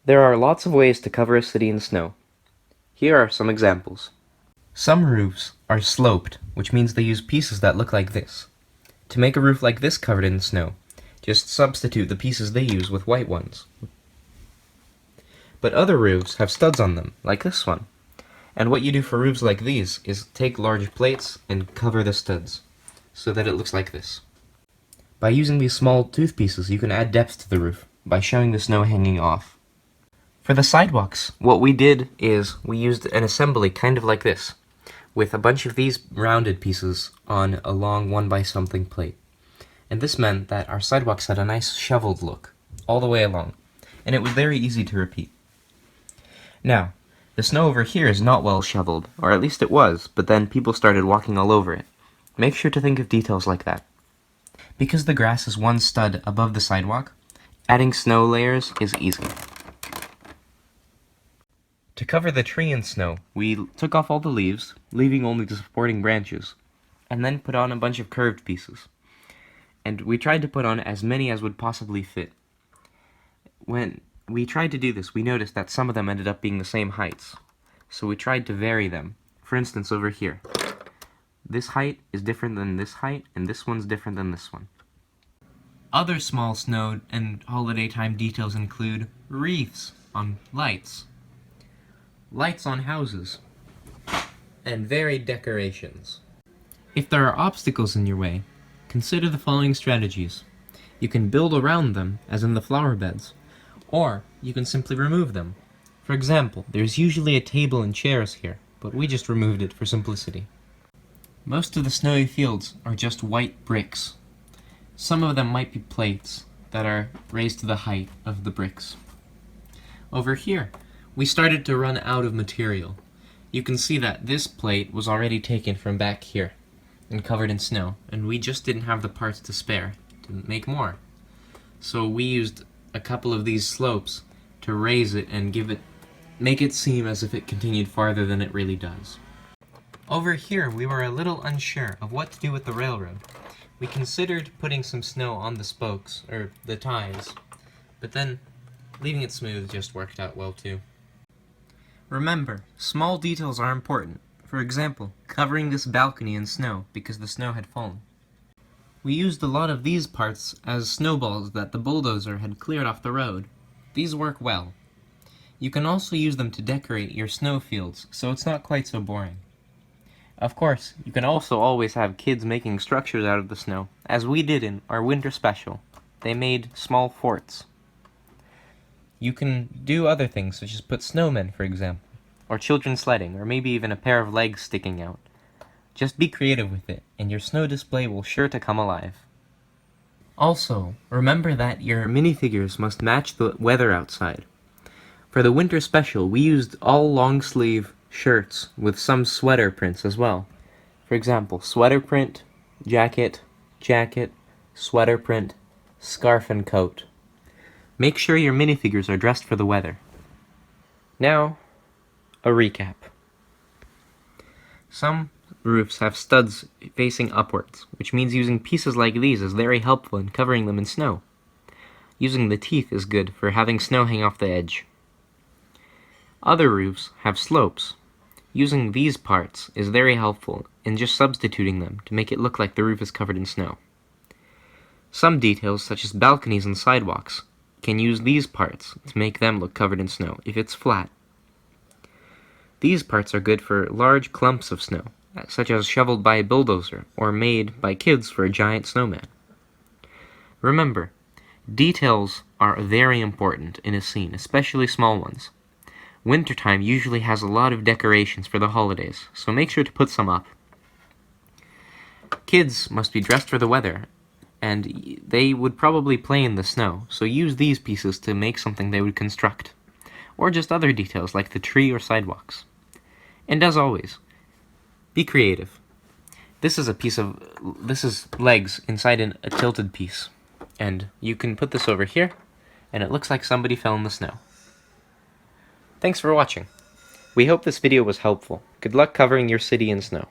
There are lots of ways to cover a city in snow. Here are some examples. Some roofs are sloped, which means they use pieces that look like this. To make a roof like this covered in snow, just substitute the pieces they use with white ones. But other roofs have studs on them, like this one. And what you do for roofs like these is take large plates and cover the studs, so that it looks like this. By using these small tooth pieces, you can add depth to the roof by showing the snow hanging off. For the sidewalks, what we did is we used an assembly kind of like this, with a bunch of these rounded pieces on a long 1x-something plate. And this meant that our sidewalks had a nice shoveled look, all the way along, and it was very easy to repeat. Now, the snow over here is not well shoveled, or at least it was, but then people started walking all over it. Make sure to think of details like that. Because the grass is one stud above the sidewalk, adding snow layers is easy. To cover the tree in snow, we took off all the leaves, leaving only the supporting branches, and then put on a bunch of curved pieces. And we tried to put on as many as would possibly fit. When we tried to do this, we noticed that some of them ended up being the same heights, so we tried to vary them. For instance, over here. This height is different than this height, and this one's different than this one. Other small snow and holiday time details include wreaths on lights, lights on houses, and varied decorations. If there are obstacles in your way, consider the following strategies. You can build around them, as in the flower beds, or you can simply remove them. For example, there's usually a table and chairs here, but we just removed it for simplicity. Most of the snowy fields are just white bricks. Some of them might be plates that are raised to the height of the bricks. Over here, we started to run out of material. You can see that this plate was already taken from back here and covered in snow, and we just didn't have the parts to spare to make more. So we used a couple of these slopes to raise it and make it seem as if it continued farther than it really does. Over here, we were a little unsure of what to do with the railroad. We considered putting some snow on the spokes, or the ties, but then leaving it smooth just worked out well too. Remember, small details are important. For example, covering this balcony in snow because the snow had fallen. We used a lot of these parts as snowballs that the bulldozer had cleared off the road. These work well. You can also use them to decorate your snow fields, so it's not quite so boring. Of course, you can also always have kids making structures out of the snow, as we did in our winter special. They made small forts. You can do other things, such as put snowmen, for example, or children sledding, or maybe even a pair of legs sticking out. Just be creative with it, and your snow display will sure to come alive. Also, remember that your minifigures must match the weather outside. For the winter special, we used all long-sleeve shirts with some sweater prints as well. For example, sweater print, jacket, sweater print, scarf and coat. Make sure your minifigures are dressed for the weather. Now, a recap. Some roofs have studs facing upwards, which means using pieces like these is very helpful in covering them in snow. Using the teeth is good for having snow hang off the edge. Other roofs have slopes. Using these parts is very helpful in just substituting them to make it look like the roof is covered in snow. Some details, such as balconies and sidewalks, can use these parts to make them look covered in snow if it's flat. These parts are good for large clumps of snow, such as shoveled by a bulldozer or made by kids for a giant snowman. Remember, details are very important in a scene, especially small ones. Wintertime usually has a lot of decorations for the holidays, so make sure to put some up. Kids must be dressed for the weather, and they would probably play in the snow, so use these pieces to make something they would construct, or just other details like the tree or sidewalks. And as always, be creative. This is legs inside a tilted piece, and you can put this over here, and it looks like somebody fell in the snow. Thanks for watching. We hope this video was helpful. Good luck covering your city in snow.